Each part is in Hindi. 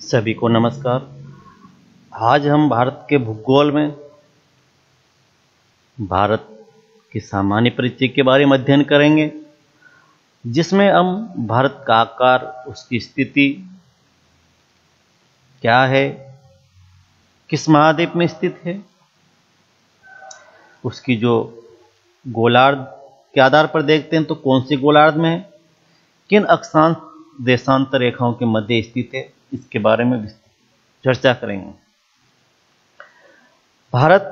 सभी को नमस्कार। आज हम भारत के भूगोल में भारत के सामान्य परिचय के बारे में अध्ययन करेंगे, जिसमें हम भारत का आकार, उसकी स्थिति क्या है, किस महाद्वीप में स्थित है, उसकी जो गोलार्ध के आधार पर देखते हैं तो कौन सी गोलार्ध में है, किन अक्षांश देशांतर रेखाओं के मध्य स्थित है, इसके बारे में चर्चा करेंगे। भारत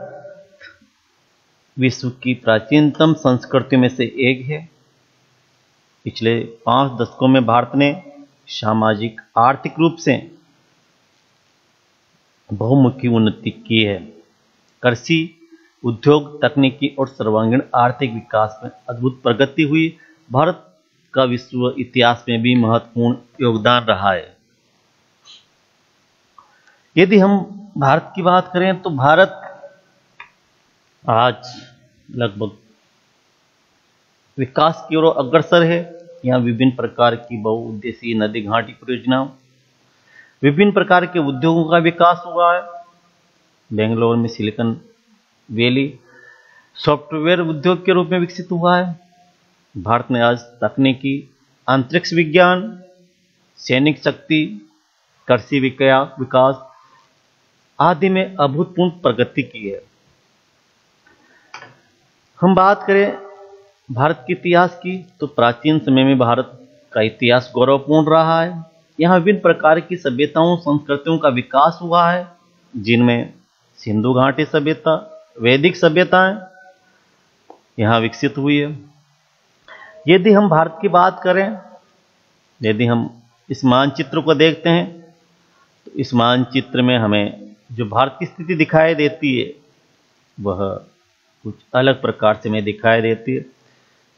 विश्व की प्राचीनतम संस्कृति में से एक है। पिछले 5 दशकों में भारत ने सामाजिक आर्थिक रूप से बहुमुखी उन्नति की है। कृषि, उद्योग, तकनीकी और सर्वांगीण आर्थिक विकास में अद्भुत प्रगति हुई। भारत का विश्व इतिहास में भी महत्वपूर्ण योगदान रहा है। यदि हम भारत की बात करें तो भारत आज लगभग विकास की ओर अग्रसर है। यहाँ विभिन्न प्रकार की बहुउद्देशीय नदी घाटी परियोजनाओं, विभिन्न प्रकार के उद्योगों का विकास हुआ है। बेंगलोर में सिलिकॉन वैली सॉफ्टवेयर उद्योग के रूप में विकसित हुआ है। भारत ने आज तकनीकी, अंतरिक्ष विज्ञान, सैनिक शक्ति, कृषि विकास आदि में अभूतपूर्व प्रगति की है। हम बात करें भारत के इतिहास की तो प्राचीन समय में भारत का इतिहास गौरवपूर्ण रहा है। यहाँ विभिन्न प्रकार की सभ्यताओं, संस्कृतियों का विकास हुआ है, जिनमें सिंधु घाटी सभ्यता, वैदिक सभ्यताएं यहाँ विकसित हुई है। यदि हम भारत की बात करें, यदि हम इस मानचित्र को देखते हैं तो इस मानचित्र में हमें जो भारत की स्थिति दिखाई देती है वह कुछ अलग प्रकार से हमें दिखाई देती है।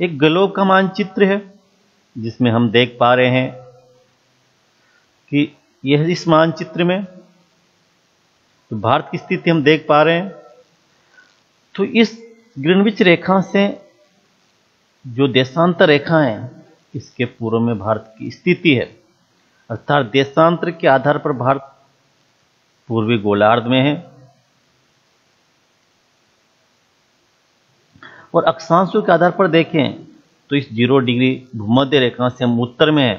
एक ग्लोब का मानचित्र है जिसमें हम देख पा रहे हैं कि यह इस मानचित्र में तो भारत की स्थिति हम देख पा रहे हैं। तो इस ग्रीनविच रेखा से जो देशांतर रेखा है, इसके पूर्व में भारत की स्थिति है, अर्थात देशांतर के आधार पर भारत पूर्वी गोलार्ध में है और अक्षांशों के आधार पर देखें तो इस 0 डिग्री भूमध्य रेखा से हम उत्तर में है,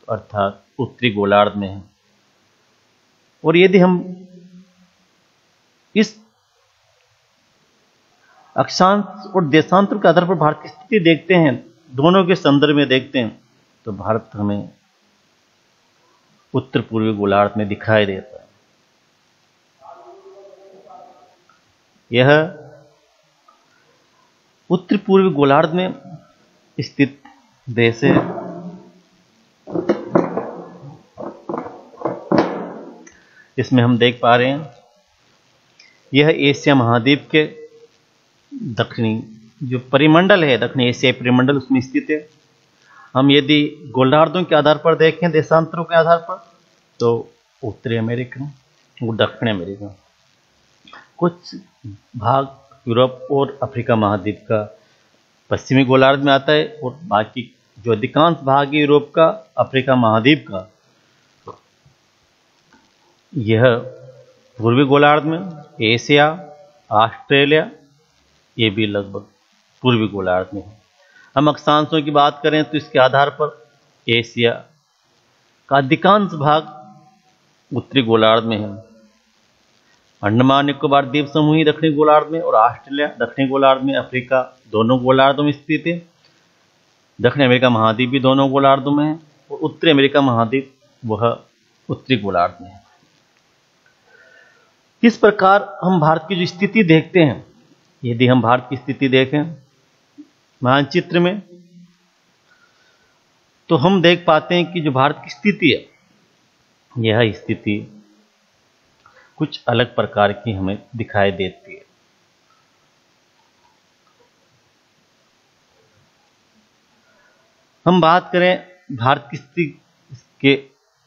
अर्थात उत्तरी गोलार्ध में है। और यदि हम इस अक्षांश और देशांतर के आधार पर भारत की स्थिति देखते हैं, दोनों के संदर्भ में देखते हैं, तो भारत हमें उत्तर पूर्वी गोलार्ध में दिखाई देता है। यह उत्तर पूर्वी गोलार्ध में स्थित देश है। इसमें हम देख पा रहे हैं यह एशिया महाद्वीप के दक्षिणी जो परिमंडल है, दक्षिण एशियाई परिमंडल, उसमें स्थित है। हम यदि गोलार्धों के आधार पर देखें, देशांतरों के आधार पर, तो उत्तरी अमेरिका और दक्षिण अमेरिका, कुछ भाग यूरोप और अफ्रीका महाद्वीप का पश्चिमी गोलार्ध में आता है और बाकी जो अधिकांश भाग है यूरोप का, अफ्रीका महाद्वीप का, यह पूर्वी गोलार्ध में। एशिया, ऑस्ट्रेलिया, ये भी लगभग पूर्वी गोलार्ध में है। हम अक्षांशों की बात करें तो इसके आधार पर एशिया का अधिकांश भाग उत्तरी गोलार्ध में है। अंडमान निकोबार द्वीप समूह ही दक्षिणी गोलार्ध में और ऑस्ट्रेलिया दक्षिणी गोलार्ध में, अफ्रीका दोनों गोलार्धों में स्थित है। दक्षिण अमेरिका महाद्वीप भी दोनों गोलार्धों में है और उत्तरी अमेरिका महाद्वीप वह उत्तरी गोलार्ध में है। इस प्रकार हम भारत की जो स्थिति देखते हैं, यदि हम भारत की स्थिति देखें मानचित्र में, तो हम देख पाते हैं कि जो भारत की स्थिति है, यह स्थिति कुछ अलग प्रकार की हमें दिखाई देती है। हम बात करें भारत की स्थिति के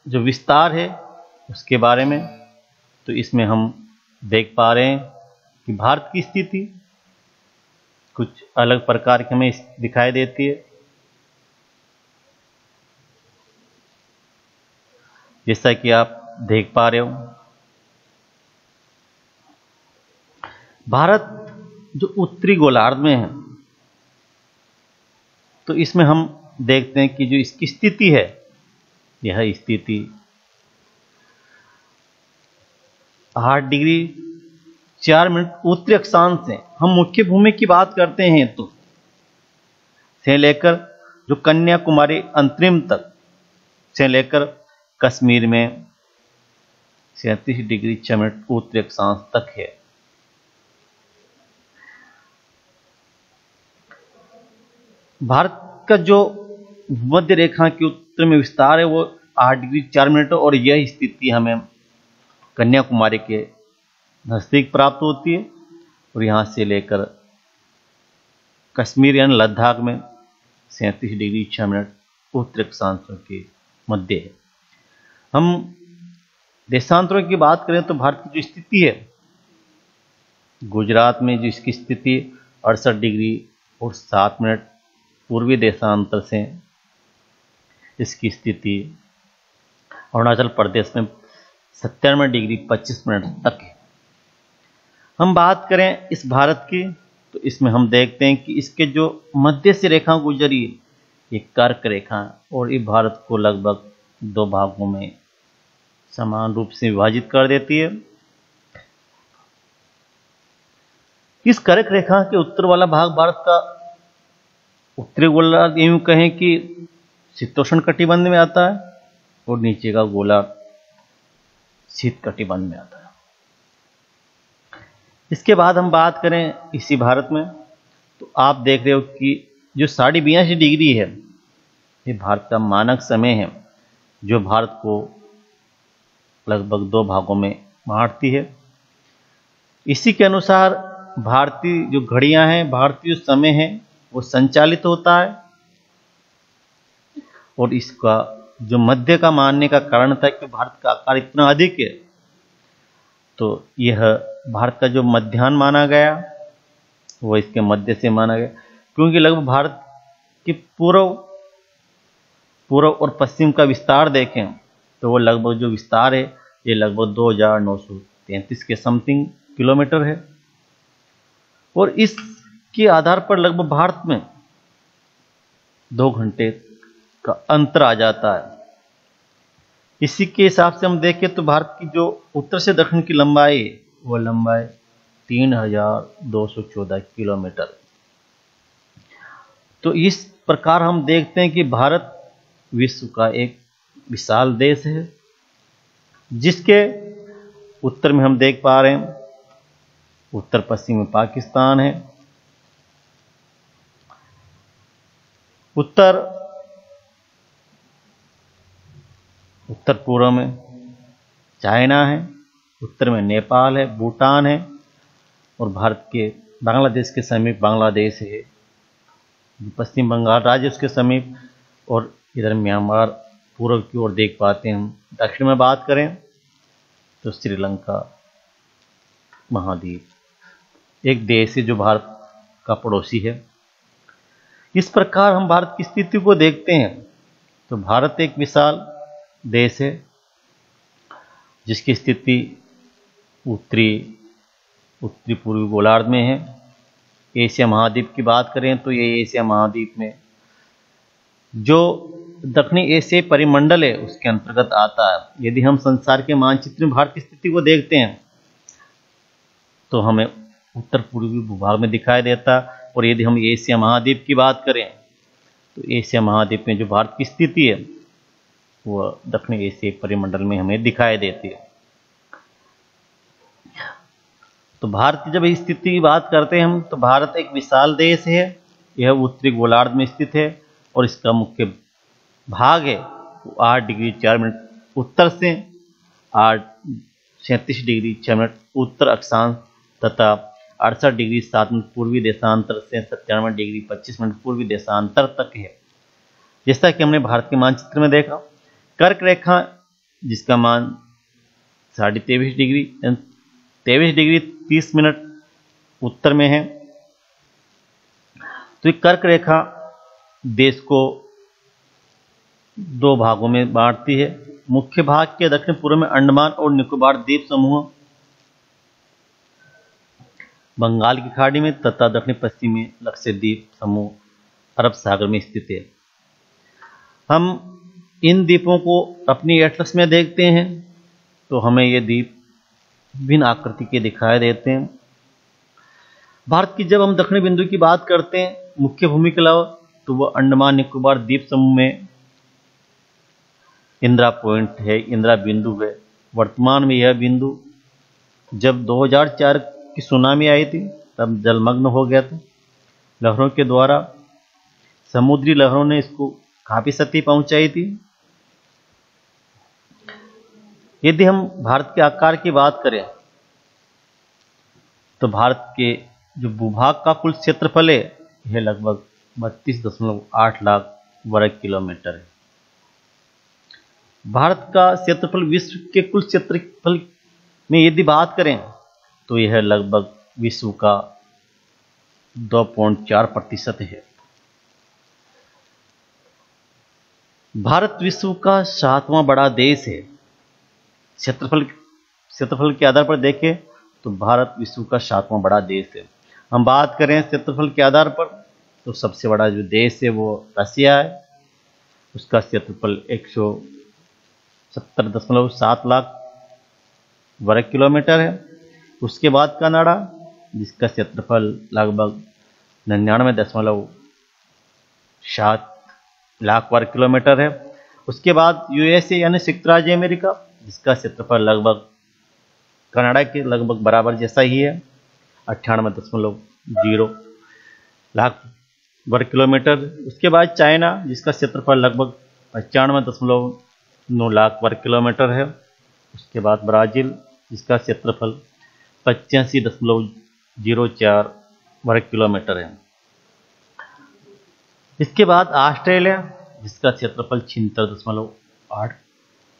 जो विस्तार है उसके बारे में, तो इसमें हम देख पा रहे हैं कि भारत की स्थिति कुछ अलग प्रकार की हमें दिखाई देती है। जैसा कि आप देख पा रहे हो। भारत जो उत्तरी गोलार्ध में है, तो इसमें हम देखते हैं कि जो इसकी स्थिति है, यह स्थिति 8 डिग्री 4 मिनट उत्तरी अक्षांश से, हम मुख्य भूमि की बात करते हैं तो से लेकर जो कन्याकुमारी अंतरिम तक से लेकर कश्मीर में 37 डिग्री 6 मिनट उत्तरी अक्षांश तक है। भारत का जो मध्य रेखा के उत्तर में विस्तार है वो 8 डिग्री 4 मिनट, और यह स्थिति हमें कन्याकुमारी के नजदीक प्राप्त होती है, और यहाँ से लेकर कश्मीर यानी लद्दाख में 37 डिग्री 6 मिनट उत्तरी अक्षांशों के मध्य है। हम देशांतरों की बात करें तो भारत की जो स्थिति है, गुजरात में जो इसकी स्थिति 68 डिग्री 7 मिनट पूर्वी देशांतर से, इसकी स्थिति अरुणाचल प्रदेश में 97 डिग्री 25 मिनट तक है। हम बात करें इस भारत की, तो इसमें हम देखते हैं कि इसके जो मध्य से रेखा गुजरी है, ये कर्क रेखा, और ये भारत को लगभग 2 भागों में समान रूप से विभाजित कर देती है। इस कर्क रेखा के उत्तर वाला भाग भारत का उत्तरी गोलार्ध, यूं कहें कि शीतोष्ण कटिबंध में आता है, और नीचे का गोलार्ध शीत कटिबंध में आता है। इसके बाद हम बात करें इसी भारत में, तो आप देख रहे हो कि जो 82.5 डिग्री है, ये भारत का मानक समय है, जो भारत को लगभग 2 भागों में बांटती है। इसी के अनुसार भारतीय जो घड़ियां हैं, भारतीय जो समय है वो संचालित होता है, और इसका जो मध्य का मानने का कारण था कि भारत का आकार इतना अधिक है, तो यह भारत का जो मध्याह्न माना गया वो इसके मध्य से माना गया, क्योंकि लगभग भारत के पूर्व और पश्चिम का विस्तार देखें तो वो लगभग जो विस्तार है ये लगभग 2933 के समथिंग किलोमीटर है, और इसके आधार पर लगभग भारत में 2 घंटे का अंतर आ जाता है। इसी के हिसाब से हम देखें तो भारत की जो उत्तर से दक्षिण की लंबाई है, वो लंबाई 3214 किलोमीटर। तो इस प्रकार हम देखते हैं कि भारत विश्व का एक विशाल देश है, जिसके उत्तर में हम देख पा रहे हैं उत्तर पश्चिम में पाकिस्तान है, उत्तर पूर्व में चाइना है, उत्तर में नेपाल है, भूटान है, और भारत के बांग्लादेश के समीप बांग्लादेश है, पश्चिम बंगाल राज्य उसके समीप, और इधर म्यांमार पूर्व की ओर देख पाते हैं हम। दक्षिण में बात करें तो श्रीलंका महाद्वीप एक देश है जो भारत का पड़ोसी है। इस प्रकार हम भारत की स्थिति को देखते हैं तो भारत एक विशाल देश है, जिसकी स्थिति उत्तरी पूर्वी गोलार्ध में है। एशिया महाद्वीप की बात करें तो ये एशिया महाद्वीप में जो दक्षिणी एशियाई परिमंडल है उसके अंतर्गत आता है। यदि हम संसार के मानचित्र में भारत की स्थिति को देखते हैं तो हमें उत्तर पूर्वी भूभाग में दिखाई देता, और यदि हम एशिया महाद्वीप की बात करें तो एशिया महाद्वीप में जो भारत की स्थिति है वह दक्षिणी एशियाई परिमंडल में हमें दिखाई देती है। तो भारत की जब इस स्थिति की बात करते हैं हम, तो भारत एक विशाल देश है, यह उत्तरी गोलार्ध में स्थित है, और इसका मुख्य भाग है वो 8 डिग्री 4 मिनट उत्तर से 37 डिग्री 6 मिनट उत्तर अक्षांश तथा 68 डिग्री 7 मिनट पूर्वी देशांतर से 97 डिग्री 25 मिनट पूर्वी देशांतर तक है। जैसा कि हमने भारत के मानचित्र में देखा, कर्क रेखा जिसका मान 23.5 डिग्री 23 डिग्री 30 मिनट उत्तर में है, तो ये कर्क रेखा देश को दो भागों में बांटती है। मुख्य भाग के दक्षिण पूर्व में अंडमान और निकोबार द्वीप समूह बंगाल की खाड़ी में तथा दक्षिण पश्चिम में लक्षद्वीप समूह अरब सागर में स्थित है। हम इन द्वीपों को अपनी एटलस में देखते हैं तो हमें ये द्वीप भिन्न आकृति के दिखाई देते हैं। भारत की जब हम दक्षिणी बिंदु की बात करते हैं मुख्य भूमि के अलावा, तो वह अंडमान निकोबार द्वीप समूह में इंदिरा पॉइंट है, इंदिरा बिंदु है। वर्तमान में यह बिंदु जब 2004 की सुनामी आई थी तब जलमग्न हो गया था। लहरों के द्वारा, समुद्री लहरों ने इसको काफी क्षति पहुंचाई थी। यदि हम भारत के आकार की बात करें तो भारत के जो भूभाग का कुल क्षेत्रफल है यह लगभग 32.8 लाख वर्ग किलोमीटर है। भारत का क्षेत्रफल विश्व के कुल क्षेत्रफल में यदि बात करें तो यह लगभग विश्व का 2.4% है। भारत विश्व का 7वां बड़ा देश है। क्षेत्रफल के आधार पर देखें तो भारत विश्व का 7वां बड़ा देश है। हम बात करें क्षेत्रफल के आधार पर तो सबसे बड़ा जो देश है वो रसिया है, उसका क्षेत्रफल 170.7 लाख वर्ग किलोमीटर है। उसके बाद कनाडा जिसका क्षेत्रफल लगभग 99.7 लाख वर्ग किलोमीटर है। उसके बाद यूएसए यानी संयुक्त राज्य अमेरिका जिसका क्षेत्रफल लगभग कनाडा के लगभग बराबर जैसा ही है, 98.0 लाख वर्ग किलोमीटर। उसके बाद चाइना जिसका क्षेत्रफल लगभग 95.9 लाख वर्ग किलोमीटर है। उसके बाद ब्राज़ील जिसका क्षेत्रफल 85.04 वर्ग किलोमीटर है। इसके बाद ऑस्ट्रेलिया जिसका क्षेत्रफल 76.8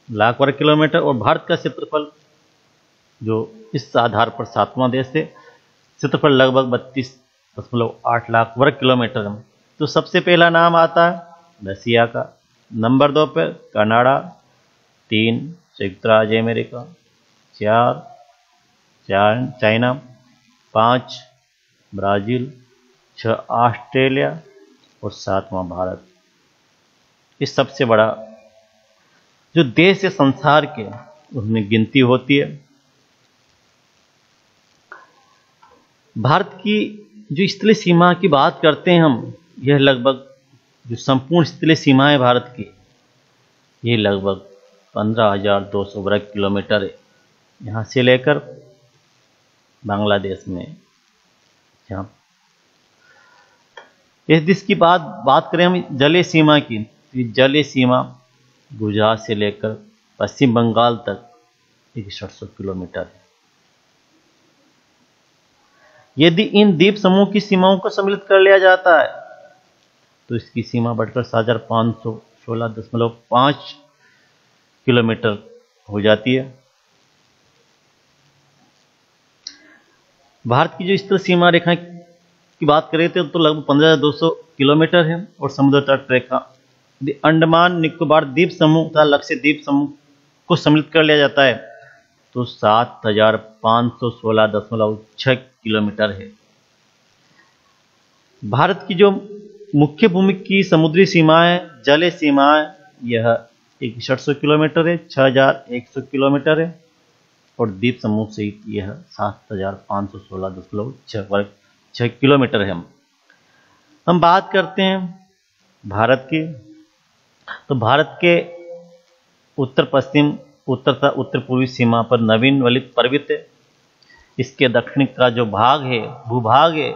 लाख वर्ग किलोमीटर और भारत का क्षेत्रफल जो इस आधार पर 7वां देश है, क्षेत्रफल लगभग 32.8 लाख वर्ग किलोमीटर है। तो सबसे पहला नाम आता है रसिया का, नंबर 2 पर कनाडा, 3 संयुक्त राज्य अमेरिका, 4 चाइना, 5 ब्राज़ील, 6 ऑस्ट्रेलिया और 7वां भारत। इस सबसे बड़ा जो देश है संसार के उसमें गिनती होती है। भारत की जो स्थलीय सीमा की बात करते हैं हम, यह लगभग जो संपूर्ण स्थलीय सीमा है भारत की, ये लगभग 15,200 वर्ग किलोमीटर है। यहाँ से लेकर बांग्लादेश में, जहाँ इस देश की बात करें हम जलीय सीमा की, तो जलीय सीमा गुजरात से लेकर पश्चिम बंगाल तक 6100 किलोमीटर है। यदि इन द्वीप समूह की सीमाओं को सम्मिलित कर लिया जाता है तो इसकी सीमा बढ़कर 7,516.5 किलोमीटर हो जाती है। भारत की जो स्थल सीमा रेखा की बात करें तो लगभग 15,200 किलोमीटर है और समुद्र तट रेखा यदि अंडमान निकोबार द्वीप समूह तथा लक्षद्वीप समूह को सम्मिलित कर लिया जाता है तो 7,516.6 किलोमीटर है। भारत की जो मुख्य भूमि की समुद्री सीमाएं, जलीय सीमाएं, यह 6100 किलोमीटर है, 6,100 किलोमीटर है और द्वीप समूह से यह 7,516.6 किलोमीटर है। हम बात करते हैं भारत की, तो भारत के उत्तर पश्चिम, उत्तर तथा उत्तर पूर्वी सीमा पर नवीन वलित पर्वत है। इसके दक्षिण का जो भाग है, भूभाग है,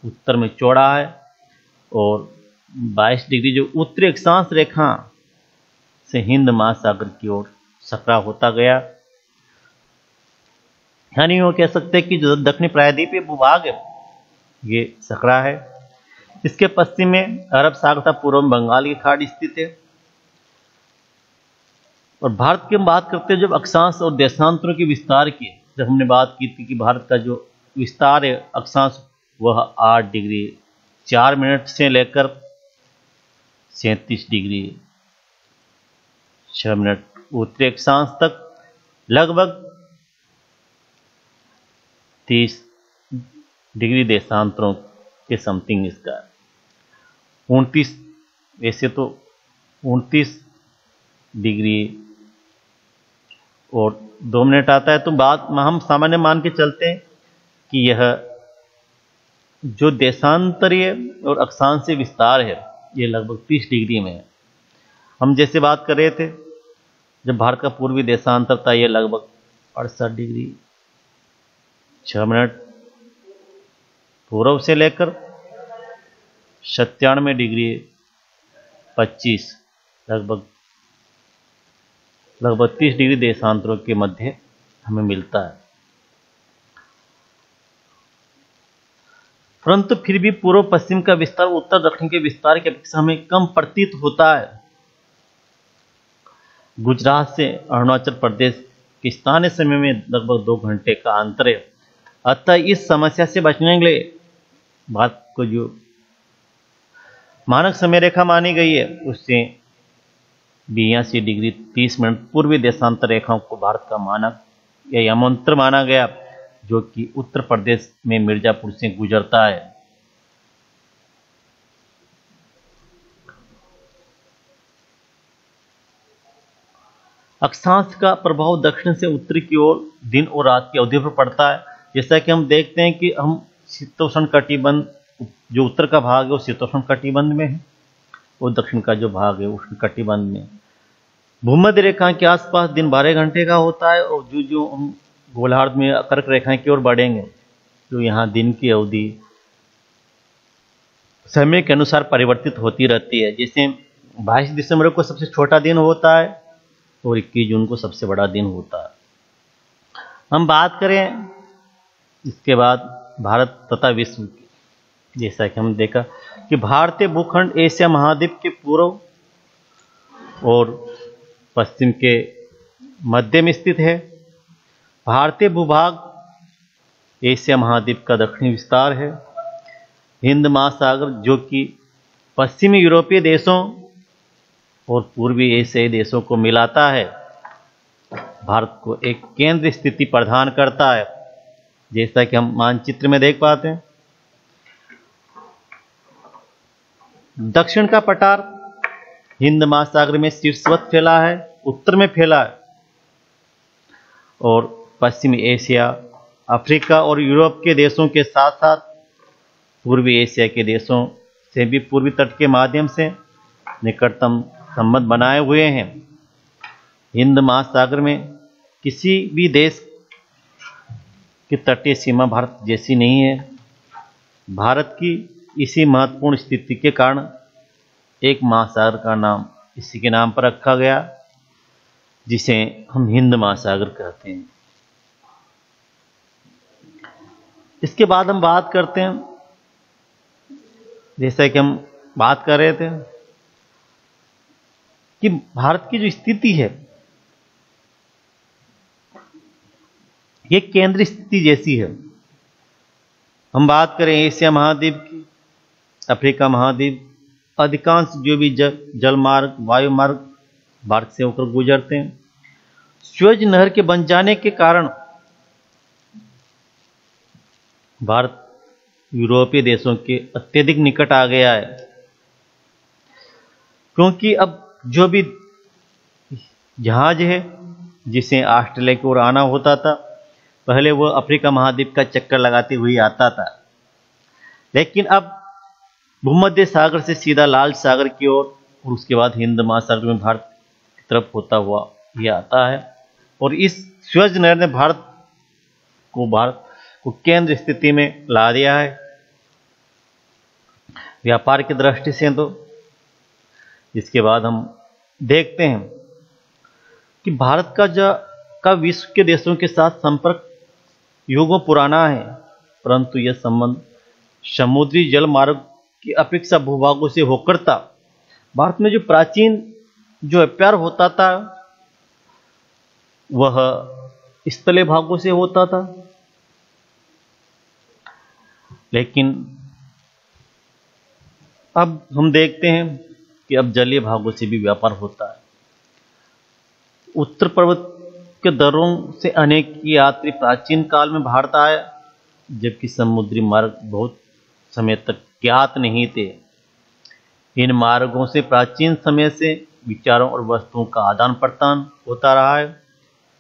उत्तर में चौड़ा है और 22 डिग्री जो उत्तरी अक्षांश रेखा से हिंद महासागर की ओर सकरा होता गया। यानी वो कह सकते हैं कि जो दक्षिणी प्रायद्वीपीय भूभाग है ये सकरा है। इसके पश्चिम में अरब सागर तथा पूर्व में बंगाल की खाड़ी स्थित है। और भारत की हम बात करते हैं जब अक्षांश और देशांतरों के विस्तार की, जब हमने बात की थी कि भारत का जो विस्तार है अक्षांश वह 8 डिग्री 4 मिनट से लेकर 37 डिग्री 6 मिनट उत्तरी अक्षांश तक लगभग 30 डिग्री देशांतरों के समथिंग इसका 29, वैसे तो 29 डिग्री और 2 मिनट आता है, तो बात हम सामान्य मान के चलते हैं कि यह जो देशांतरीय और अक्षांशीय विस्तार है ये लगभग 30 डिग्री में है। हम जैसे बात कर रहे थे जब भारत का पूर्वी देशांतर था, ये लगभग 68 डिग्री 6 मिनट पूर्व से लेकर 97 डिग्री 25 लगभग 30 डिग्री देशांतरों के मध्य हमें मिलता है। परंतु फिर भी पूर्व पश्चिम का विस्तार उत्तर दक्षिण के विस्तार की अपेक्षा हमें कम प्रतीत होता है। गुजरात से अरुणाचल प्रदेश के स्थानीय समय में लगभग 2 घंटे का अंतर है। अतः इस समस्या से बचने के लिए भारत को जो मानक समय रेखा मानी गई है उससे 82 डिग्री 30 मिनट पूर्वी देशांतर रेखाओं को भारत का मानक या यमंत्र माना गया, जो कि उत्तर प्रदेश में मिर्जापुर से गुजरता है। अक्षांश का प्रभाव दक्षिण से उत्तर की ओर दिन और रात की अवधि पर पड़ता है। जैसा कि हम देखते हैं कि हम शीतोष्ण कटिबंध, जो उत्तर का भाग है वो शीतोष्ण कटिबंध में है और दक्षिण का जो भाग है उष्ण कटिबंध में। भूमध्य रेखा के आसपास दिन 12 घंटे का होता है और जो हम गोलार्ध में कर्क रेखा की ओर बढ़ेंगे तो यहाँ दिन की अवधि समय के अनुसार परिवर्तित होती रहती है। जैसे 22 दिसंबर को सबसे छोटा दिन होता है और 21 जून को सबसे बड़ा दिन होता है। हम बात करें इसके बाद भारत तथा विश्व की, जैसा कि हम देखा कि भारतीय भूखंड एशिया महाद्वीप के पूर्व और पश्चिम के मध्य में स्थित है। भारतीय भूभाग एशिया महाद्वीप का दक्षिणी विस्तार है। हिंद महासागर जो कि पश्चिमी यूरोपीय देशों और पूर्वी एशियाई देशों को मिलाता है, भारत को एक केंद्र स्थिति प्रदान करता है, जैसा कि हम मानचित्र में देख पाते हैं। दक्षिण का पठार हिंद महासागर में शीर्षवत फैला है, उत्तर में फैला है और पश्चिमी एशिया, अफ्रीका और यूरोप के देशों के साथ साथ पूर्वी एशिया के देशों से भी पूर्वी तट के माध्यम से निकटतम संबंध बनाए हुए हैं। हिंद महासागर में किसी भी देश की तटीय सीमा भारत जैसी नहीं है। भारत की इसी महत्वपूर्ण स्थिति के कारण एक महासागर का नाम इसी के नाम पर रखा गया, जिसे हम हिंद महासागर कहते हैं। इसके बाद हम बात करते हैं, जैसा कि हम बात कर रहे थे कि भारत की जो स्थिति है ये केंद्रीय स्थिति जैसी है। हम बात करें एशिया महाद्वीप की, अफ्रीका महाद्वीप, अधिकांश जो भी जल मार्ग, वायु मार्ग भारत से होकर गुजरते हैं। स्वेज नहर के बन जाने के कारण भारत यूरोपीय देशों के अत्यधिक निकट आ गया है, क्योंकि अब जो भी जहाज है जिसे ऑस्ट्रेलिया की ओर आना होता था, पहले वो अफ्रीका महाद्वीप का चक्कर लगाते हुए आता था, लेकिन अब भूमध्य सागर से सीधा लाल सागर की ओर और उसके बाद हिंद महासागर में भारत की तरफ होता हुआ ये आता है। और इस स्वेज नहर ने भारत को केंद्र स्थिति में ला दिया है। व्यापार की दृष्टि से तो इसके बाद हम देखते हैं कि भारत का विश्व के देशों के साथ संपर्क युगों पुराना है, परंतु यह संबंध समुद्री जल मार्ग की अपेक्षा भूभागों से होकर था। भारत में जो प्राचीन जो व्यापार होता था वह स्थलीय भागों से होता था, लेकिन अब हम देखते हैं कि अब जलीय भागों से भी व्यापार होता है। उत्तर पर्वत के दर्रों से अनेक यात्री प्राचीन काल में भारत आए, जबकि समुद्री मार्ग बहुत समय तक ज्ञात नहीं थे। इन मार्गों से प्राचीन समय से विचारों और वस्तुओं का आदान प्रदान होता रहा है।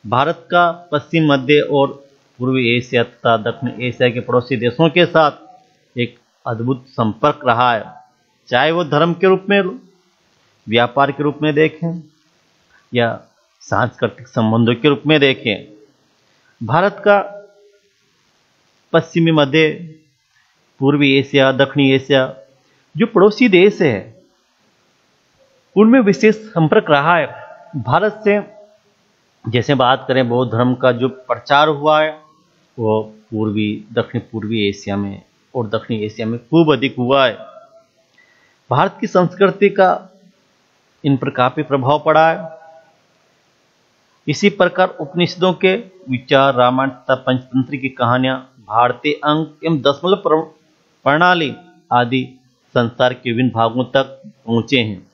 भारत का पश्चिम, मध्य और पूर्वी एशिया तथा दक्षिण एशिया के पड़ोसी देशों के साथ एक अद्भुत संपर्क रहा है, चाहे वो धर्म के रूप में, व्यापार के रूप में देखें या सांस्कृतिक संबंधों के रूप में देखें। भारत का पश्चिमी, मध्य, पूर्वी एशिया, दक्षिणी एशिया जो पड़ोसी देश है, उनमें विशेष संपर्क रहा है। भारत से जैसे बात करें, बौद्ध धर्म का जो प्रचार हुआ है वो दक्षिण पूर्वी एशिया में और दक्षिणी एशिया में खूब अधिक हुआ है। भारत की संस्कृति का इन पर काफी प्रभाव पड़ा है। इसी प्रकार उपनिषदों के विचार, रामायण तथा पंचतंत्र की कहानियां, भारतीय अंक एवं दशमलव प्रणाली आदि संसार के विभिन्न भागों तक पहुंचे हैं।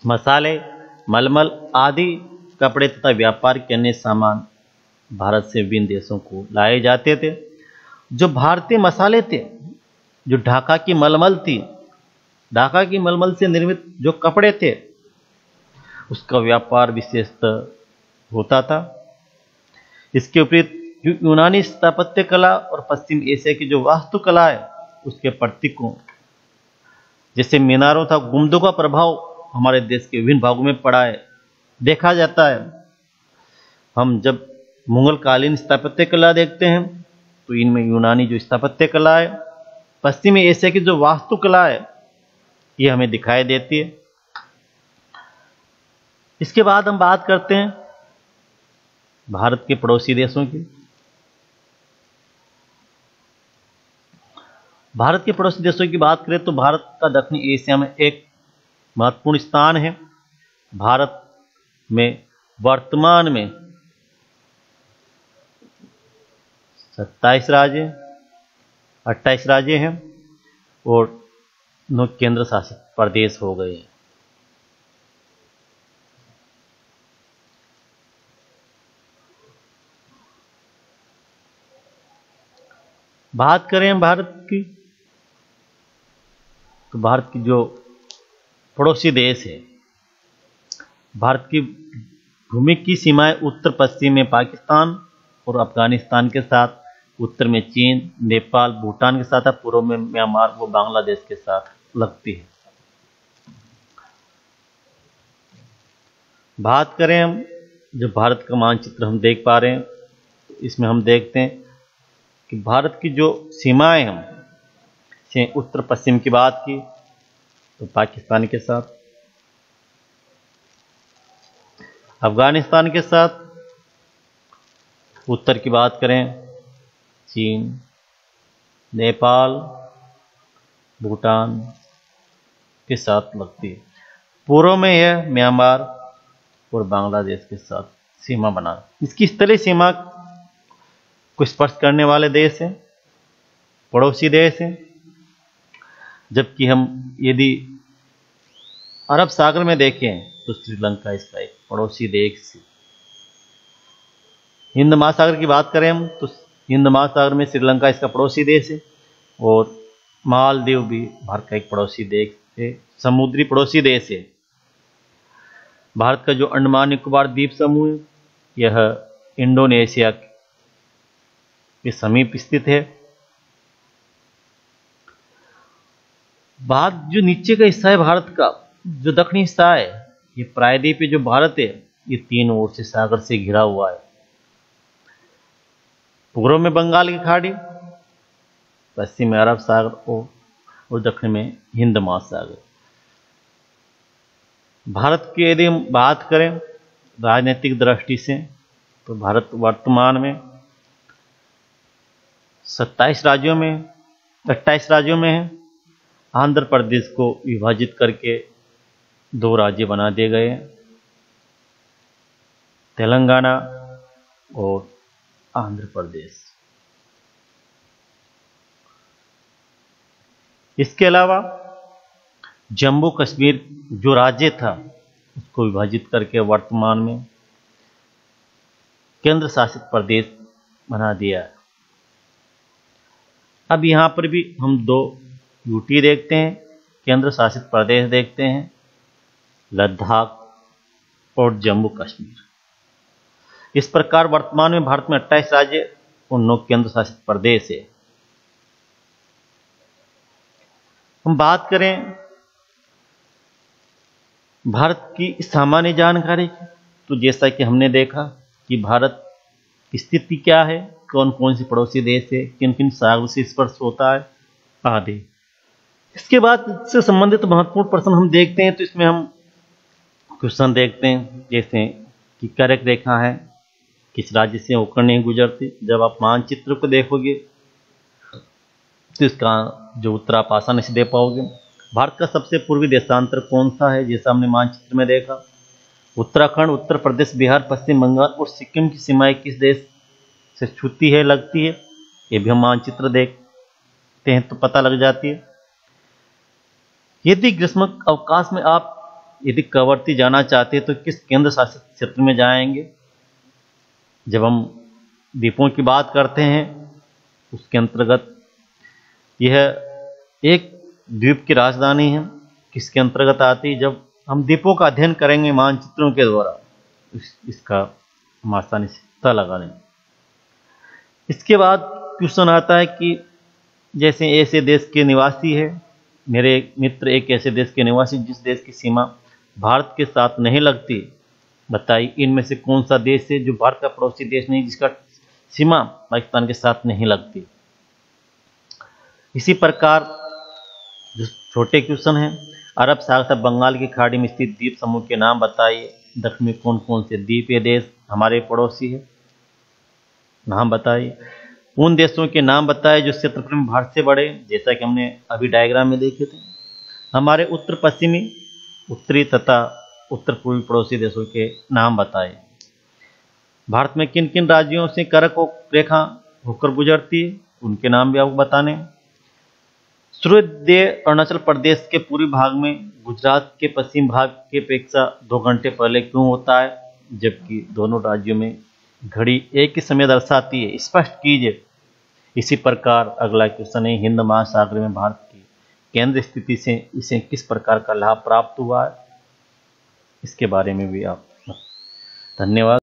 मसाले, मलमल आदि कपड़े तथा व्यापार के अन्य सामान भारत से विभिन्न देशों को लाए जाते थे। जो भारतीय मसाले थे, जो ढाका की मलमल थी, ढाका की मलमल से निर्मित जो कपड़े थे, उसका व्यापार विशेषतः होता था। इसके विपरीत यूनानी स्थापत्य कला और पश्चिम एशिया की जो वास्तुकला है, उसके प्रतीकों जैसे मीनारों था, गुंबदों का प्रभाव हमारे देश के विभिन्न भागों में पड़ा है, देखा जाता है। हम जब मुगल कालीन स्थापत्य कला देखते हैं तो इनमें यूनानी जो स्थापत्य कला है, पश्चिमी एशिया की जो वास्तुकला है, ये हमें दिखाई देती है। इसके बाद हम बात करते हैं भारत के पड़ोसी देशों की। भारत के पड़ोसी देशों की बात करें तो भारत का दक्षिण एशिया में एक महत्वपूर्ण स्थान है। भारत में वर्तमान में 27 राज्य, 28 राज्य हैं और 9 केंद्र शासित प्रदेश हो गए हैं। बात करें भारत की, तो भारत की जो पड़ोसी देश है, भारत की भूमि की सीमाएं उत्तर पश्चिम में पाकिस्तान और अफगानिस्तान के साथ, उत्तर में चीन, नेपाल, भूटान के साथ, पूर्व में म्यांमार व बांग्लादेश के साथ लगती है। बात करें हम जो भारत का मानचित्र हम देख पा रहे हैं, तो इसमें हम देखते हैं कि भारत की जो सीमाएं हम से उत्तर पश्चिम की बात की तो पाकिस्तान के साथ, अफगानिस्तान के साथ, उत्तर की बात करें चीन, नेपाल, भूटान के साथ लगती है। पूर्व में यह म्यांमार और बांग्लादेश के साथ सीमा बना, इसकी स्थलीय सीमा को स्पर्श करने वाले देश हैं, पड़ोसी देश हैं। जबकि हम यदि अरब सागर में देखें तो श्रीलंका इसका एक पड़ोसी देश है। हिंद महासागर की बात करें हम तो हिंद महासागर में श्रीलंका इसका पड़ोसी देश है और मालदीव भी भारत का एक पड़ोसी देश है, समुद्री पड़ोसी देश है। भारत का जो अंडमान निकोबार द्वीप समूह है, यह इंडोनेशिया के समीप स्थित है। भारत जो नीचे का हिस्सा है, भारत का जो दक्षिणी हिस्सा है, ये प्रायद्वीपीय जो भारत है, ये 3 ओर से सागर से घिरा हुआ है। पूर्व में बंगाल की खाड़ी, पश्चिम में अरब सागर और दक्षिण में हिंद महासागर। भारत की यदि हम बात करें राजनीतिक दृष्टि से तो भारत वर्तमान में 27 राज्यों में 28 राज्यों में है। आंध्र प्रदेश को विभाजित करके 2 राज्य बना दिए गए हैं, तेलंगाना और आंध्र प्रदेश। इसके अलावा जम्मू कश्मीर जो राज्य था, उसको विभाजित करके वर्तमान में केंद्र शासित प्रदेश बना दिया है। अब यहाँ पर भी हम 2 यूटी देखते हैं, केंद्र शासित प्रदेश देखते हैं, लद्दाख और जम्मू कश्मीर। इस प्रकार वर्तमान में भारत में 28 राज्य और 9 केंद्र शासित प्रदेश है। हम बात करें भारत की सामान्य जानकारी की, तो जैसा कि हमने देखा कि भारत की स्थिति क्या है, कौन कौन सी पड़ोसी देश है, किन किन सागरों से स्पर्श होता है आदि। इसके बाद इससे संबंधित महत्वपूर्ण प्रश्न हम देखते हैं, तो इसमें हम क्वेश्चन देखते हैं जैसे कि कर्क रेखा है किस राज्य से होकर नहीं गुजरती। जब आप मानचित्र को देखोगे तो इसका जो उत्तर आप आसानी से दे पाओगे। भारत का सबसे पूर्वी देशांतर कौन सा है, जैसा हमने मानचित्र में देखा, उत्तराखंड, उत्तर प्रदेश, बिहार, पश्चिम बंगाल और सिक्किम की सीमाएं किस देश से छूती है, लगती है, ये भी हम मानचित्र देखते हैं तो पता लग जाती है। यदि ग्रीष्म अवकाश में आप यदि कवरती जाना चाहते हैं तो किस केंद्र शासित क्षेत्र में जाएंगे। जब हम द्वीपों की बात करते हैं उसके अंतर्गत यह एक द्वीप की राजधानी है, किसके अंतर्गत आती है। जब हम द्वीपों का अध्ययन करेंगे मानचित्रों के द्वारा इसका हम आसानी से पता लगा लेंगे। इसके बाद क्वेश्चन आता है कि जैसे ऐसे देश के निवासी है, मेरे मित्र एक ऐसे देश के निवासी जिस देश की सीमा भारत के साथ नहीं लगती, बताइए इनमें से कौन सा देश है जो भारत का पड़ोसी देश नहीं, जिसका सीमा पाकिस्तान के साथ नहीं लगती। इसी प्रकार जो छोटे क्वेश्चन हैं, अरब सागर से बंगाल की खाड़ी में स्थित द्वीप समूह के नाम बताइए। दक्षिण में कौन कौन से द्वीपीय देश हमारे पड़ोसी है, नाम बताइए। उन देशों के नाम बताए जो क्षेत्रफल में भारत से बड़े, जैसा कि हमने अभी डायग्राम में देखे थे। हमारे उत्तर पश्चिमी, उत्तरी तथा उत्तर पूर्वी पड़ोसी देशों के नाम बताए। भारत में किन किन राज्यों से कर्क रेखा होकर गुजरती है, उनके नाम भी आपको बताने। सूर्योदय अरुणाचल प्रदेश के पूर्वी भाग में गुजरात के पश्चिम भाग के अपेक्षा 2 घंटे पहले क्यों होता है, जबकि दोनों राज्यों में घड़ी एक ही समय दर्शाती है, स्पष्ट कीजिए। इसी प्रकार अगला क्वेश्चन है, हिंद महासागर में भारत की केंद्र स्थिति से इसे किस प्रकार का लाभ प्राप्त हुआ है, इसके बारे में भी आप। धन्यवाद।